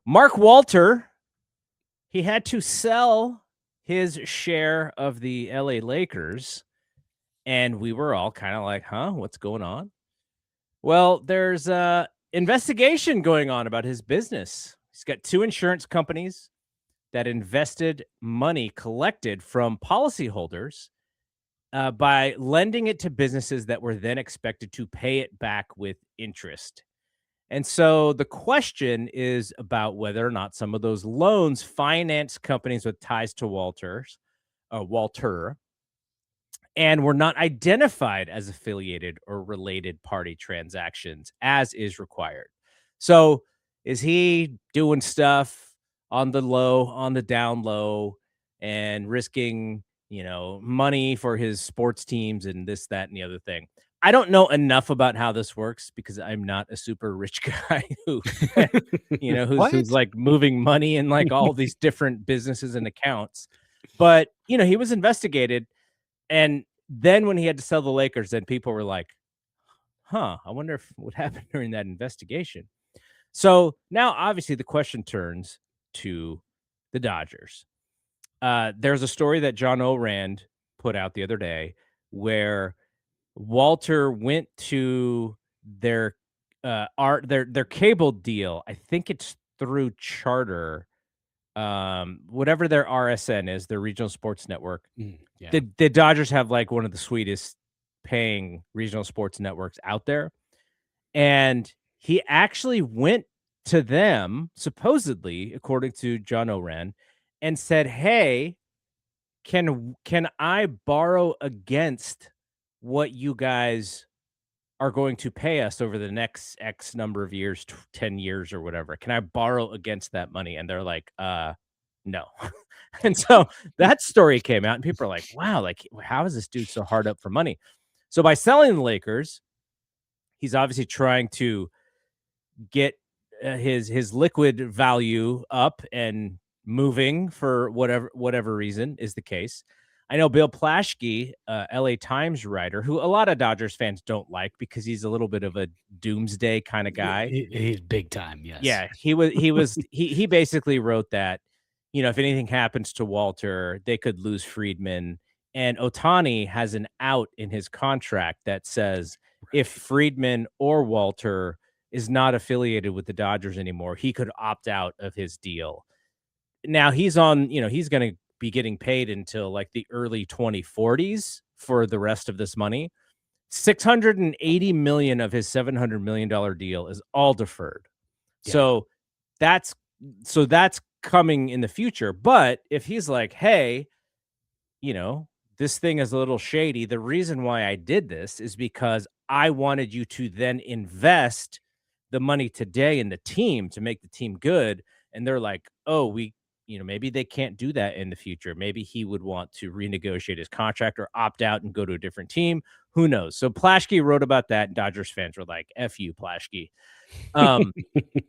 Mark Walter, he had to sell his share of the LA Lakers, and we were all kind of like, huh, what's going on? Well, there's a investigation going on about his business. He's got 2 insurance companies that invested money collected from policyholders by lending it to businesses that were then expected to pay it back with interest. And so the question is about whether or not some of those loans finance companies with ties to Walter, and were not identified as affiliated or related party transactions as is required. So is he doing stuff on the low, on the down low, and risking, money for his sports teams and this, that, and the other thing? I don't know enough about how this works because I'm not a super rich guy who's What? like moving money in like all these different businesses and accounts. But, he was investigated. And then when he had to sell the Lakers, then people were like, I wonder what happened during that investigation. So now obviously the question turns to the Dodgers. There's a story that John Orand put out the other day where Walter went to their their cable deal. I think it's through Charter, whatever their RSN is, their regional sports network. Yeah. The Dodgers have like one of the sweetest paying regional sports networks out there. And he actually went to them, supposedly, according to John Oren, and said, hey, can I borrow against what you guys are going to pay us over the next X number of years, 10 years or whatever? Can I borrow against that money? And they're like, no. And so that story came out and people are like, wow, like, how is this dude so hard up for money? So by selling the Lakers, he's obviously trying to get his liquid value up and moving for whatever reason is the case. I know Bill Plaschke, LA Times writer, who a lot of Dodgers fans don't like because he's a little bit of a doomsday kind of guy. He's big time, yes. Yeah, he basically wrote that, if anything happens to Walter, they could lose Friedman. And Ohtani has an out in his contract that says if Friedman or Walter is not affiliated with the Dodgers anymore, he could opt out of his deal. Now he's on, he's going to be getting paid until like the early 2040s for the rest of this money. $680 million of his $700 million deal is all deferred. Yeah. So that's coming in the future. But if he's like, hey, this thing is a little shady. The reason why I did this is because I wanted you to then invest the money today in the team to make the team good. And they're like, oh, maybe they can't do that in the future. Maybe he would want to renegotiate his contract or opt out and go to a different team. Who knows? So Plaschke wrote about that, and Dodgers fans were like, F you, Plaschke.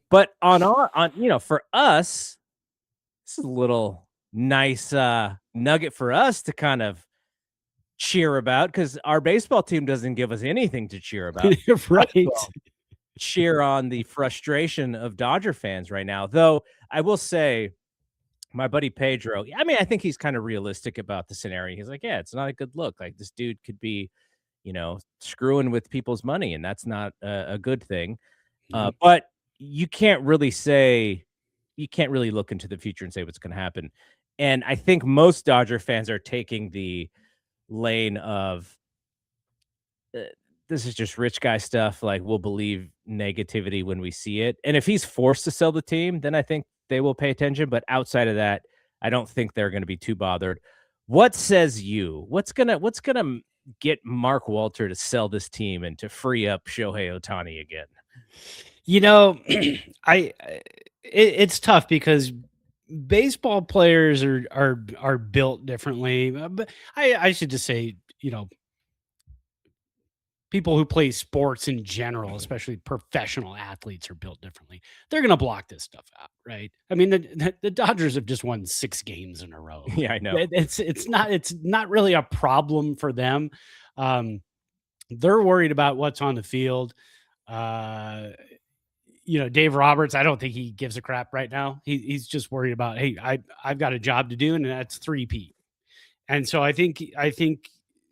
But for us, this is a little nice nugget for us to kind of cheer about because our baseball team doesn't give us anything to cheer about. Right. Cheer on the frustration of Dodger fans right now. Though I will say, my buddy Pedro, I think he's kind of realistic about the scenario. He's like, yeah, it's not a good look. Like this dude could be, screwing with people's money, and that's not a good thing. Mm-hmm. But you can't really look into the future and say what's going to happen. And I think most Dodger fans are taking the lane of this is just rich guy stuff. Like we'll believe negativity when we see it. And if he's forced to sell the team, then I think they will pay attention. But outside of that, I don't think they're going to be too bothered. What says you? What's gonna get Mark Walter to sell this team and to free up Shohei Ohtani again? It's tough because baseball players are built differently. But I should just say, people who play sports in general, especially professional athletes, are built differently. They're going to block this stuff out, right? I mean, the Dodgers have just won 6 games in a row. Yeah, I know. It's not really a problem for them. They're worried about what's on the field. Dave Roberts, I don't think he gives a crap right now. He's just worried about, hey, I've got a job to do, and that's three-peat. And so I think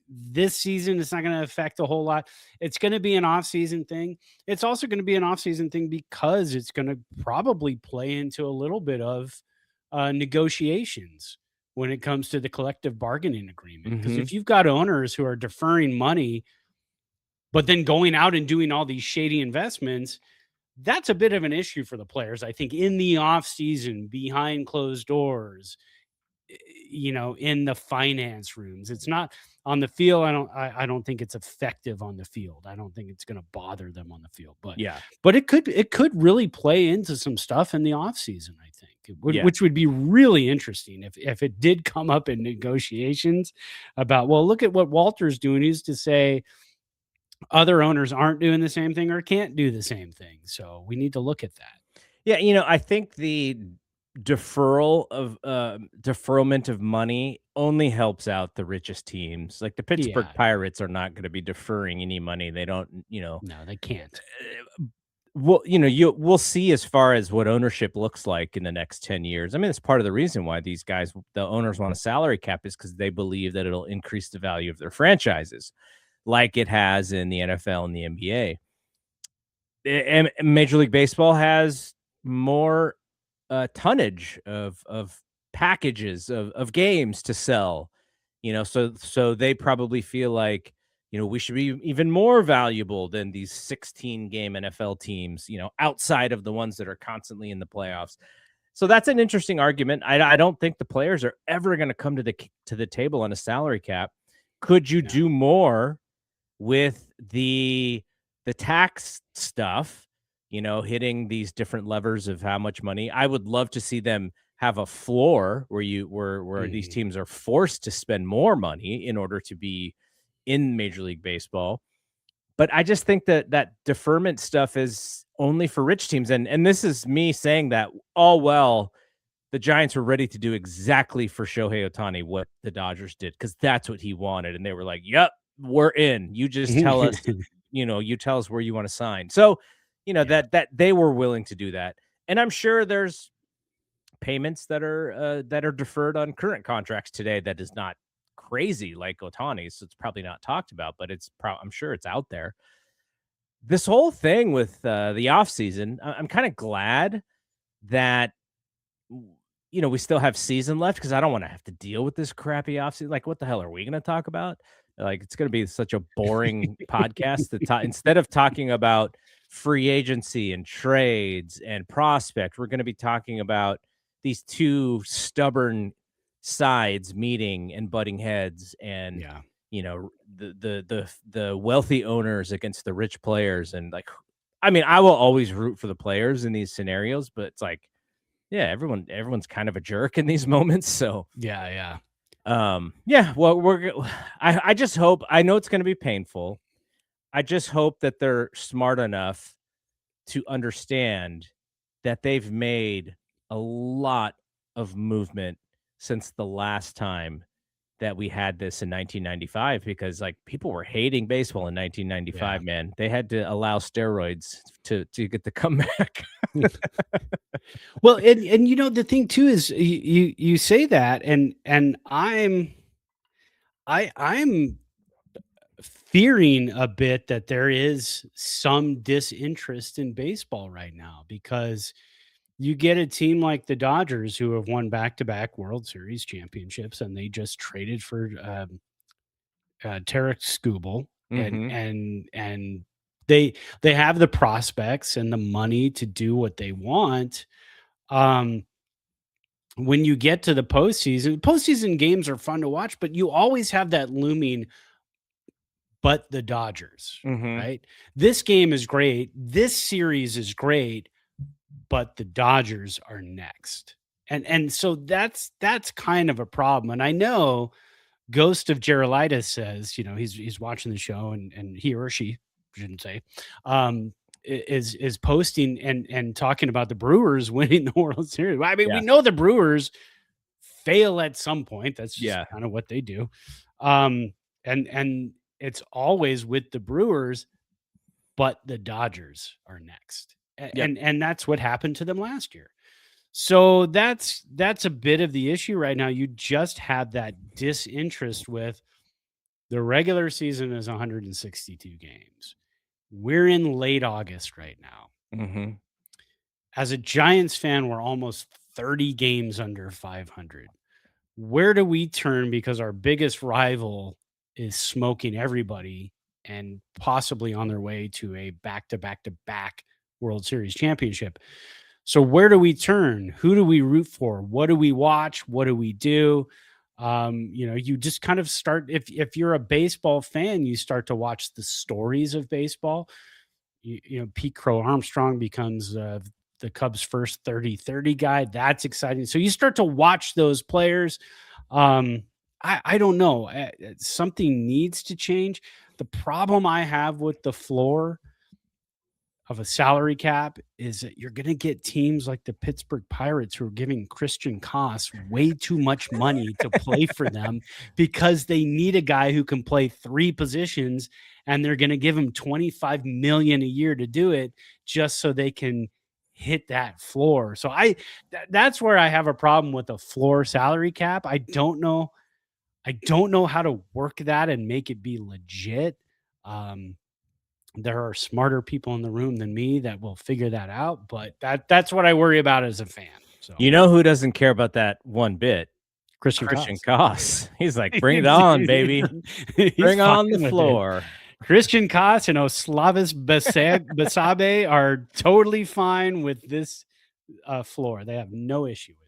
this season it's not going to affect a whole lot. It's going to be an off-season thing. It's also going to be an off-season thing because it's going to probably play into a little bit of negotiations when it comes to the collective bargaining agreement. Because if you've got owners who are deferring money, but then going out and doing all these shady investments, that's a bit of an issue for the players. I think in the off-season, behind closed doors, in the finance rooms. It's not on the field. I don't think it's effective on the field. I don't think it's going to bother them on the field, but it could really play into some stuff in the off season. I think which would be really interesting if it did come up in negotiations about, well, look at what Walter's doing. He's to say other owners aren't doing the same thing or can't do the same thing. So we need to look at that. Yeah. I think the deferment of money only helps out the richest teams. Like the Pittsburgh Pirates are not going to be deferring any money. They don't, no, they can't. Well, we'll see as far as what ownership looks like in the next 10 years. I mean, it's part of the reason why these guys, the owners, want a salary cap is because they believe that it'll increase the value of their franchises like it has in the NFL and the NBA. And Major League Baseball has more tonnage of packages of games to sell, so they probably feel like, we should be even more valuable than these 16 game NFL teams, outside of the ones that are constantly in the playoffs. So that's an interesting argument. I don't think the players are ever going to come to the table on a salary cap. Could you do more with the tax stuff, hitting these different levers of how much money? I would love to see them have a floor where these teams are forced to spend more money in order to be in Major League Baseball. But I just think that deferment stuff is only for rich teams. And this is me saying that the Giants were ready to do exactly for Shohei Ohtani what the Dodgers did, because that's what he wanted. And they were like, yep, we're in. You just tell us, you tell us where you want to sign. So, that they were willing to do that. And I'm sure there's payments that are deferred on current contracts today that is not crazy like Ohtani. So it's probably not talked about, but I'm sure it's out there. This whole thing with the offseason, I'm kind of glad that we still have season left, because I don't want to have to deal with this crappy offseason. Like, what the hell are we going to talk about? Like, it's going to be such a boring podcast instead of talking about free agency and trades and prospect, we're going to be talking about these two stubborn sides meeting and butting heads, and the wealthy owners against the rich players. And I will always root for the players in these scenarios, but it's like, everyone's kind of a jerk in these moments. So well, I just hope, I know it's going to be painful. I just hope that they're smart enough to understand that they've made a lot of movement since the last time that we had this in 1995, because people were hating baseball in 1995, man. They had to allow steroids to get the comeback. Well, and the thing too is you say that, and I'm fearing a bit that there is some disinterest in baseball right now, because you get a team like the Dodgers who have won back-to-back World Series championships, and they just traded for Tarek Skubal, and they have the prospects and the money to do what they want. When you get to the postseason games are fun to watch, but you always have that looming, but the Dodgers, right? This game is great. This series is great, but the Dodgers are next. And so that's kind of a problem. And I know Ghost of Geralida says, he's watching the show, and he or she, shouldn't say, is posting and talking about the Brewers winning the World Series. I mean, we know the Brewers fail at some point. That's just kind of what they do. And it's always with the Brewers, but the Dodgers are next. And that's what happened to them last year. So that's a bit of the issue right now. You just have that disinterest with the regular season is 162 games. We're in late August right now. Mm-hmm. As a Giants fan, we're almost 30 games under 500. Where do we turn because our biggest rival is smoking everybody and possibly on their way to a back-to-back-to-back World Series championship? So where do we turn? Who do we root for? What do we watch? What do we do? You just kind of start, if you're a baseball fan, you start to watch the stories of baseball. Pete Crow Armstrong becomes the Cubs' first 30-30 guy. That's exciting. So you start to watch those players. I don't know. Something needs to change. The problem I have with the floor of a salary cap is that you're going to get teams like the Pittsburgh Pirates who are giving Christian Koss way too much money to play for them because they need a guy who can play 3 positions, and they're going to give him $25 million a year to do it just so they can hit that floor. So that's where I have a problem with the floor salary cap. I don't know how to work that and make it be legit. There are smarter people in the room than me that will figure that out, but that's what I worry about as a fan. So You know who doesn't care about that one bit? Christian Koss. He's like, bring it on, baby. Bring on the floor. Christian Koss and Oslavis Basabe are totally fine with this floor. They have no issue with it.